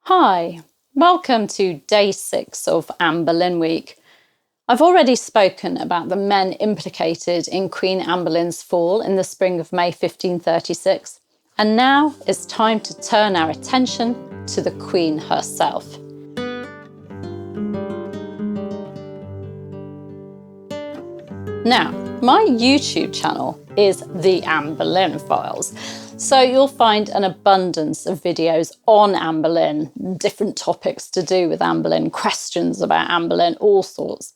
Hi, welcome to day 6 of Anne Boleyn week. I've already spoken about the men implicated in Queen Anne Boleyn's fall in the spring of May 1536, and now it's time to turn our attention to the Queen herself. Now, my YouTube channel is the Anne Boleyn Files, so you'll find an abundance of videos on Anne Boleyn, different topics to do with Anne Boleyn, questions about Anne Boleyn, all sorts.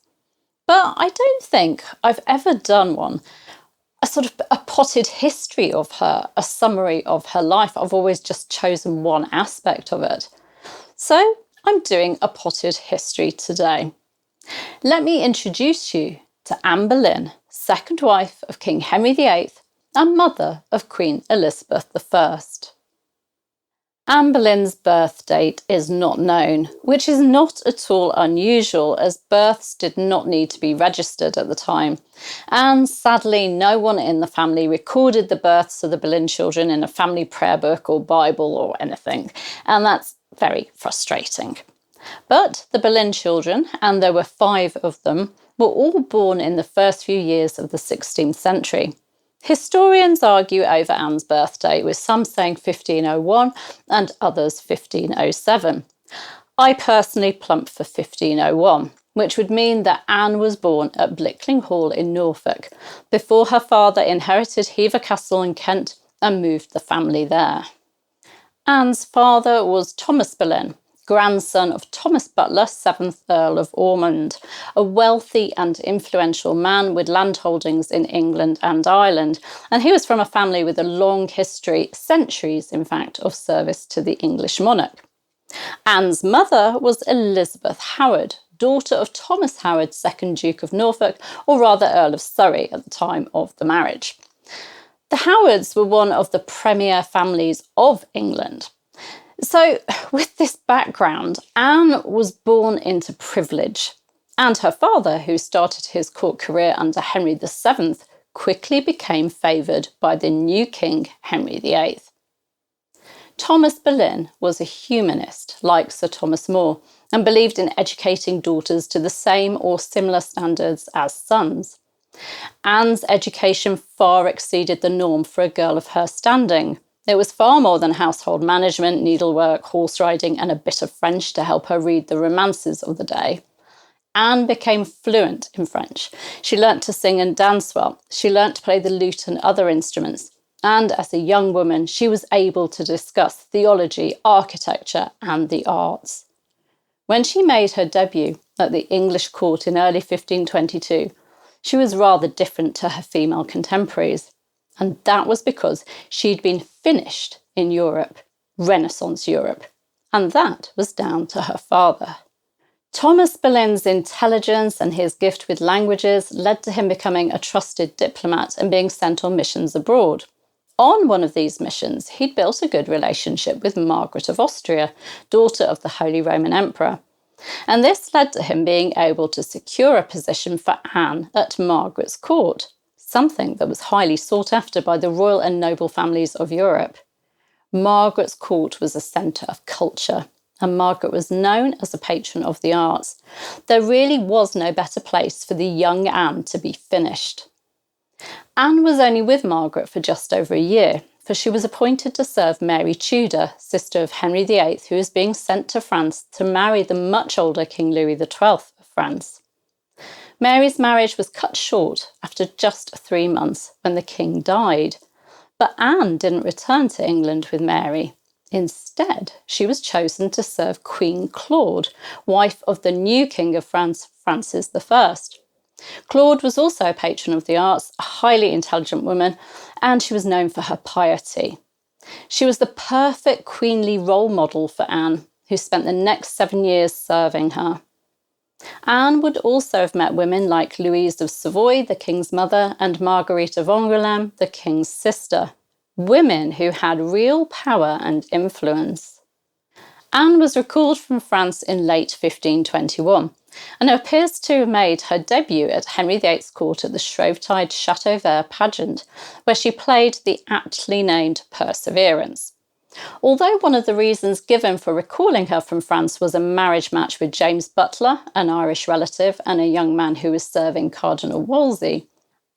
But I don't think I've ever done one, a sort of a potted history of her, a summary of her life. I've always just chosen one aspect of it. So I'm doing a potted history today. Let me introduce you to Anne Boleyn, second wife of King Henry VIII and mother of Queen Elizabeth I. Anne Boleyn's birth date is not known, which is not at all unusual as births did not need to be registered at the time. And sadly, no one in the family recorded the births of the Boleyn children in a family prayer book or Bible or anything, and that's very frustrating. But the Boleyn children, and there were 5 of them, were all born in the first few years of the 16th century. Historians argue over Anne's birthday, with some saying 1501 and others 1507. I personally plump for 1501, which would mean that Anne was born at Blickling Hall in Norfolk, before her father inherited Hever Castle in Kent and moved the family there. Anne's father was Thomas Boleyn, grandson of Thomas Butler, 7th Earl of Ormond, a wealthy and influential man with landholdings in England and Ireland, and he was from a family with a long history, centuries in fact, of service to the English monarch. Anne's mother was Elizabeth Howard, daughter of Thomas Howard, 2nd Duke of Norfolk, or rather Earl of Surrey at the time of the marriage. The Howards were one of the premier families of England. So, with this background, Anne was born into privilege, and her father, who started his court career under Henry VII, quickly became favoured by the new king, Henry VIII. Thomas Boleyn was a humanist, like Sir Thomas More, and believed in educating daughters to the same or similar standards as sons. Anne's education far exceeded the norm for a girl of her standing. It was far more than household management, needlework, horse riding, and a bit of French to help her read the romances of the day. Anne became fluent in French. She learnt to sing and dance well. She learnt to play the lute and other instruments. And as a young woman, she was able to discuss theology, architecture, and the arts. When she made her debut at the English court in early 1522, she was rather different to her female contemporaries. And that was because she'd been finished in Europe, Renaissance Europe, and that was down to her father. Thomas Boleyn's intelligence and his gift with languages led to him becoming a trusted diplomat and being sent on missions abroad. On one of these missions, he'd built a good relationship with Margaret of Austria, daughter of the Holy Roman Emperor. And this led to him being able to secure a position for Anne at Margaret's court, something that was highly sought after by the royal and noble families of Europe. Margaret's court was a centre of culture, and Margaret was known as a patron of the arts. There really was no better place for the young Anne to be finished. Anne was only with Margaret for just over a year, for she was appointed to serve Mary Tudor, sister of Henry VIII, who was being sent to France to marry the much older King Louis XII of France. Mary's marriage was cut short after just 3 months when the king died. But Anne didn't return to England with Mary. Instead, she was chosen to serve Queen Claude, wife of the new King of France, Francis I. Claude was also a patron of the arts, a highly intelligent woman, and she was known for her piety. She was the perfect queenly role model for Anne, who spent the next 7 years serving her. Anne would also have met women like Louise of Savoy, the king's mother, and Marguerite of Angoulême, the king's sister, women who had real power and influence. Anne was recalled from France in late 1521 and appears to have made her debut at Henry VIII's court at the Shrovetide Chateau Vert pageant, where she played the aptly named Perseverance. Although one of the reasons given for recalling her from France was a marriage match with James Butler, an Irish relative, and a young man who was serving Cardinal Wolsey,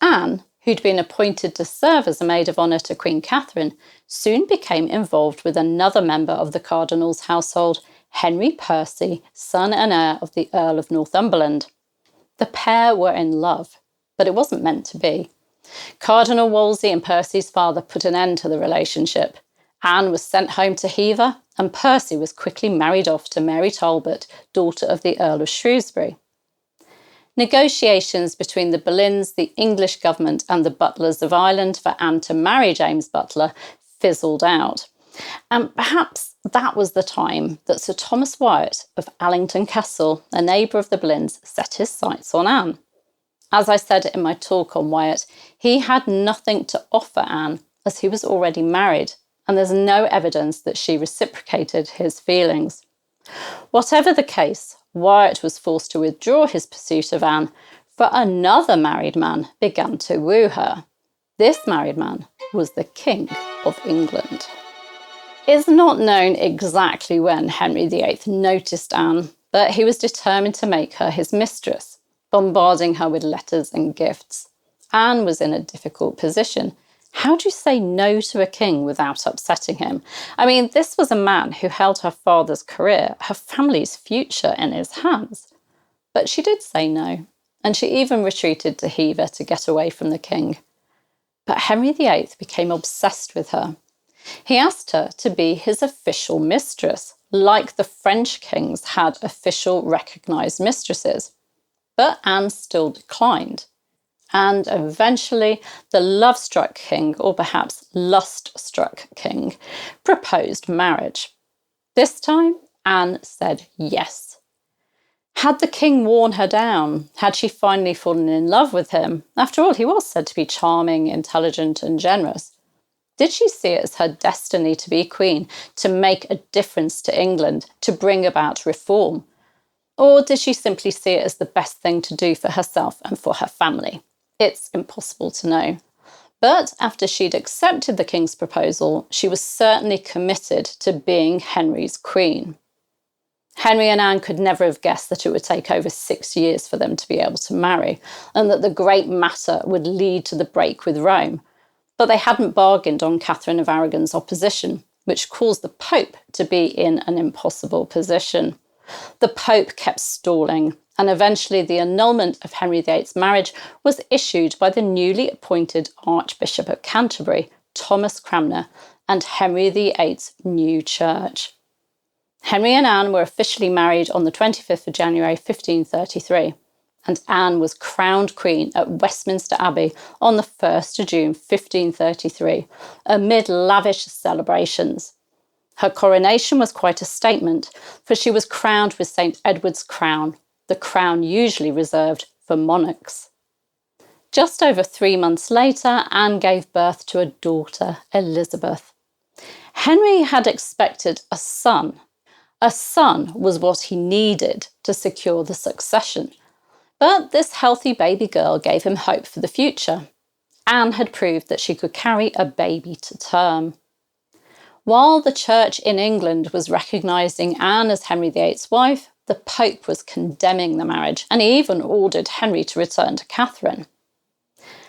Anne, who'd been appointed to serve as a maid of honour to Queen Catherine, soon became involved with another member of the Cardinal's household, Henry Percy, son and heir of the Earl of Northumberland. The pair were in love, but it wasn't meant to be. Cardinal Wolsey and Percy's father put an end to the relationship. Anne was sent home to Hever, and Percy was quickly married off to Mary Talbot, daughter of the Earl of Shrewsbury. Negotiations between the Boleyns, the English government, and the Butlers of Ireland for Anne to marry James Butler fizzled out. And perhaps that was the time that Sir Thomas Wyatt of Allington Castle, a neighbour of the Boleyns, set his sights on Anne. As I said in my talk on Wyatt, he had nothing to offer Anne as he was already married, and there's no evidence that she reciprocated his feelings. Whatever the case, Wyatt was forced to withdraw his pursuit of Anne, for another married man began to woo her. This married man was the King of England. It's not known exactly when Henry VIII noticed Anne, but he was determined to make her his mistress, bombarding her with letters and gifts. Anne was in a difficult position. How do you say no to a king without upsetting him? I mean, this was a man who held her father's career, her family's future in his hands. But she did say no, and she even retreated to Hever to get away from the king. But Henry VIII became obsessed with her. He asked her to be his official mistress, like the French kings had official recognised mistresses. But Anne still declined. And eventually the love-struck king, or perhaps lust-struck king, proposed marriage. This time, Anne said yes. Had the king worn her down? Had she finally fallen in love with him? After all, he was said to be charming, intelligent, and generous. Did she see it as her destiny to be queen, to make a difference to England, to bring about reform? Or did she simply see it as the best thing to do for herself and for her family? It's impossible to know. But after she'd accepted the king's proposal, she was certainly committed to being Henry's queen. Henry and Anne could never have guessed that it would take over 6 years for them to be able to marry, and that the great matter would lead to the break with Rome. But they hadn't bargained on Catherine of Aragon's opposition, which caused the Pope to be in an impossible position. The Pope kept stalling, and eventually the annulment of Henry VIII's marriage was issued by the newly appointed Archbishop of Canterbury, Thomas Cranmer, and Henry VIII's new church. Henry and Anne were officially married on the 25th of January 1533, and Anne was crowned queen at Westminster Abbey on the 1st of June 1533, amid lavish celebrations. Her coronation was quite a statement, for she was crowned with St. Edward's crown, the crown usually reserved for monarchs. Just over 3 months later, Anne gave birth to a daughter, Elizabeth. Henry had expected a son. A son was what he needed to secure the succession. But this healthy baby girl gave him hope for the future. Anne had proved that she could carry a baby to term. While the church in England was recognising Anne as Henry VIII's wife, the Pope was condemning the marriage, and he even ordered Henry to return to Catherine.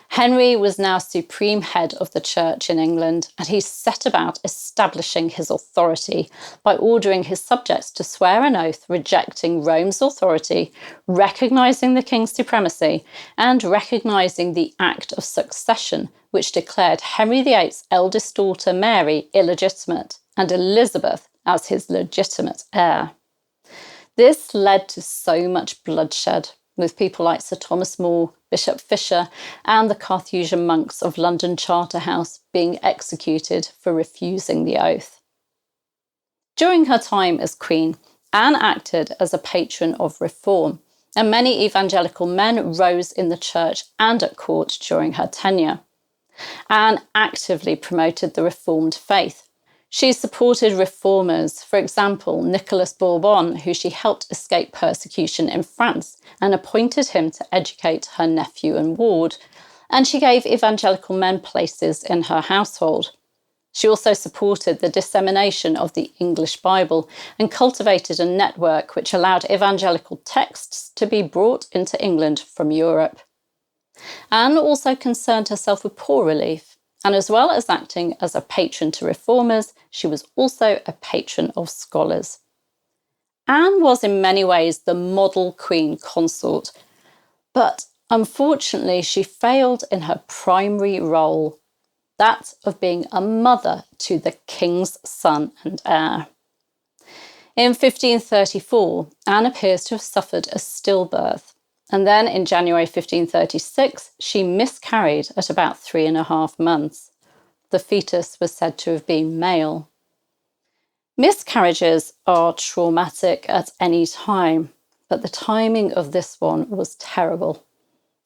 Henry was now supreme head of the church in England, and he set about establishing his authority by ordering his subjects to swear an oath rejecting Rome's authority, recognising the king's supremacy, and recognising the Act of Succession, which declared Henry VIII's eldest daughter Mary illegitimate and Elizabeth as his legitimate heir. This led to so much bloodshed, with people like Sir Thomas More, Bishop Fisher, and the Carthusian monks of London Charterhouse being executed for refusing the oath. During her time as queen, Anne acted as a patron of reform, and many evangelical men rose in the church and at court during her tenure. Anne actively promoted the Reformed faith. She supported reformers, for example, Nicholas Bourbon, who she helped escape persecution in France, and appointed him to educate her nephew and ward. And she gave evangelical men places in her household. She also supported the dissemination of the English Bible and cultivated a network which allowed evangelical texts to be brought into England from Europe. Anne also concerned herself with poor relief, and as well as acting as a patron to reformers, she was also a patron of scholars. Anne was in many ways the model queen consort, but unfortunately she failed in her primary role, that of being a mother to the king's son and heir. In 1534, Anne appears to have suffered a stillbirth, and then in January 1536, she miscarried at about 3.5 months. The fetus was said to have been male. Miscarriages are traumatic at any time, but the timing of this one was terrible.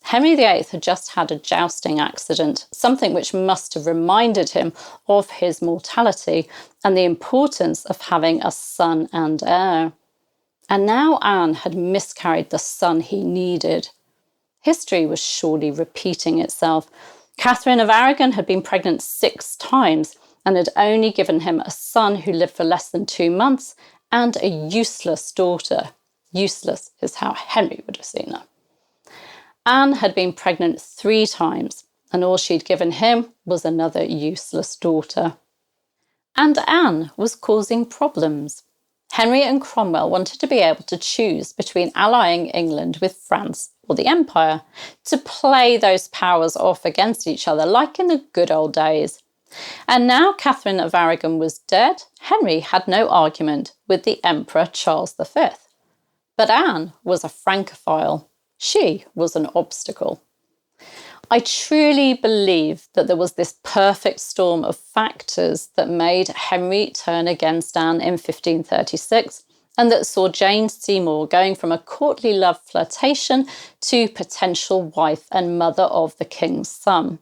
Henry VIII had just had a jousting accident, something which must have reminded him of his mortality and the importance of having a son and heir. And now Anne had miscarried the son he needed. History was surely repeating itself. Catherine of Aragon had been pregnant 6 times and had only given him a son who lived for less than 2 months and a useless daughter. Useless is how Henry would have seen her. Anne had been pregnant 3 times, and all she'd given him was another useless daughter. And Anne was causing problems. Henry and Cromwell wanted to be able to choose between allying England with France or the Empire, to play those powers off against each other like in the good old days. And now Catherine of Aragon was dead, Henry had no argument with the Emperor Charles V. But Anne was a Francophile. She was an obstacle. I truly believe that there was this perfect storm of factors that made Henry turn against Anne in 1536, and that saw Jane Seymour going from a courtly love flirtation to potential wife and mother of the king's son.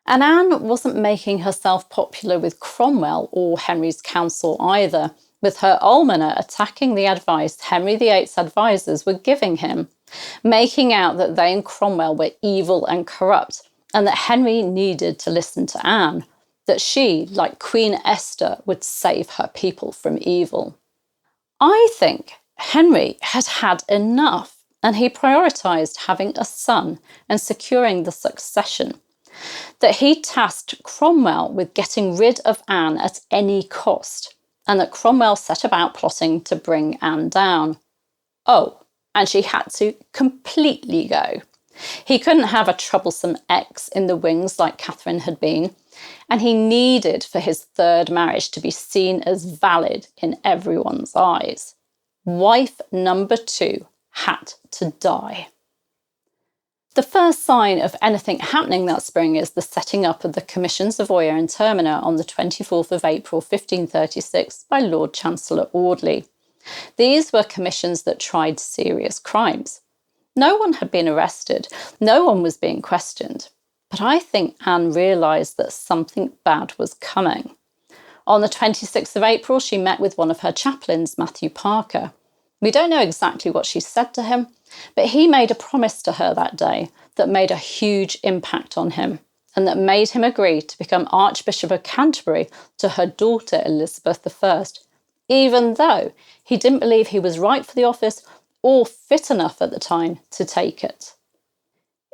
And Anne wasn't making herself popular with Cromwell or Henry's council either, with her almoner attacking the advice Henry VIII's advisors were giving him, making out that they and Cromwell were evil and corrupt, and that Henry needed to listen to Anne, that she, like Queen Esther, would save her people from evil. I think Henry had had enough, and he prioritised having a son and securing the succession, that he tasked Cromwell with getting rid of Anne at any cost, and that Cromwell set about plotting to bring Anne down. Oh, and she had to completely go. He couldn't have a troublesome ex in the wings like Catherine had been, and he needed for his 3rd marriage to be seen as valid in everyone's eyes. Wife number 2 had to die. The first sign of anything happening that spring is the setting up of the Commissions of Oyer and Terminer on the 24th of April 1536 by Lord Chancellor Audley. These were commissions that tried serious crimes. No one had been arrested, no one was being questioned. But I think Anne realised that something bad was coming. On the 26th of April, she met with one of her chaplains, Matthew Parker. We don't know exactly what she said to him, but he made a promise to her that day that made a huge impact on him, and that made him agree to become Archbishop of Canterbury to her daughter Elizabeth I, even though he didn't believe he was right for the office or fit enough at the time to take it.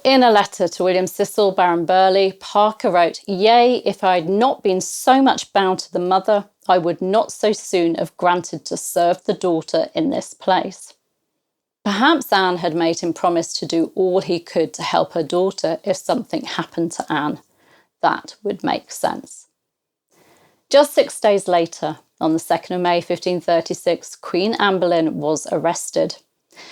In a letter to William Cecil, Baron Burghley, Parker wrote, "Yea, if I had not been so much bound to the mother, I would not so soon have granted to serve the daughter in this place." Perhaps Anne had made him promise to do all he could to help her daughter if something happened to Anne. That would make sense. Just 6 days later, on the 2nd of May 1536, Queen Anne Boleyn was arrested.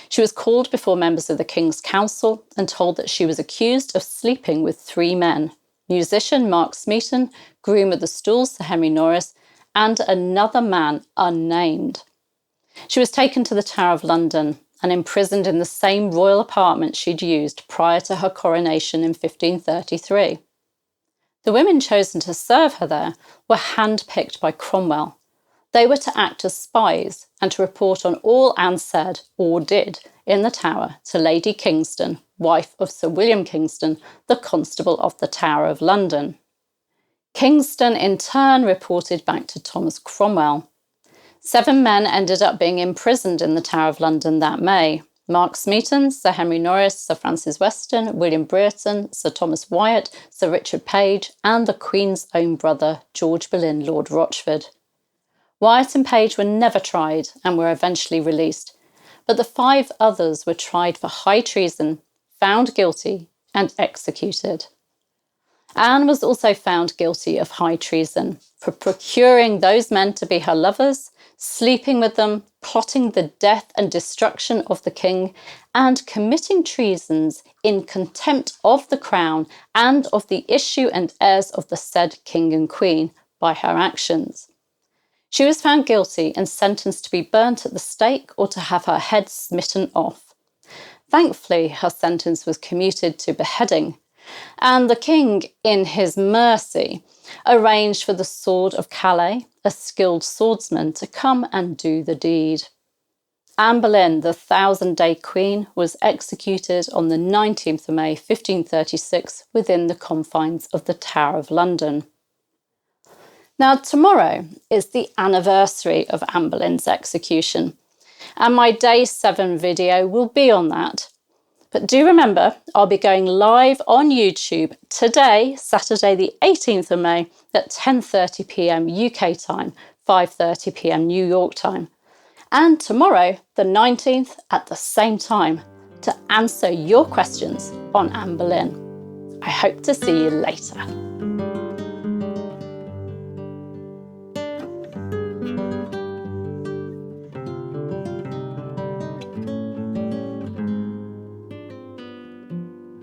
She was called before members of the King's Council and told that she was accused of sleeping with 3 men: musician Mark Smeaton, groom of the stalls Sir Henry Norris, and another man unnamed. She was taken to the Tower of London and imprisoned in the same royal apartment she'd used prior to her coronation in 1533. The women chosen to serve her there were handpicked by Cromwell. They were to act as spies and to report on all Anne said or did in the Tower to Lady Kingston, wife of Sir William Kingston, the Constable of the Tower of London. Kingston in turn reported back to Thomas Cromwell. 7 men ended up being imprisoned in the Tower of London that May. Mark Smeaton, Sir Henry Norris, Sir Francis Weston, William Brereton, Sir Thomas Wyatt, Sir Richard Page, and the Queen's own brother, George Boleyn, Lord Rochford. Wyatt and Page were never tried and were eventually released, but the 5 others were tried for high treason, found guilty, and executed. Anne was also found guilty of high treason for procuring those men to be her lovers, sleeping with them, plotting the death and destruction of the king, and committing treasons in contempt of the crown and of the issue and heirs of the said king and queen by her actions. She was found guilty and sentenced to be burnt at the stake or to have her head smitten off. Thankfully, her sentence was commuted to beheading, and the king, in his mercy, arranged for the Sword of Calais, a skilled swordsman, to come and do the deed. Anne Boleyn, the 1000-day queen, was executed on the 19th of May 1536 within the confines of the Tower of London. Now, tomorrow is the anniversary of Anne Boleyn's execution, and my Day 7 video will be on that. But do remember, I'll be going live on YouTube today, Saturday the 18th of May at 10:30 p.m. UK time, 5:30 p.m. New York time. And tomorrow, the 19th, at the same time, to answer your questions on Anne Boleyn. I hope to see you later.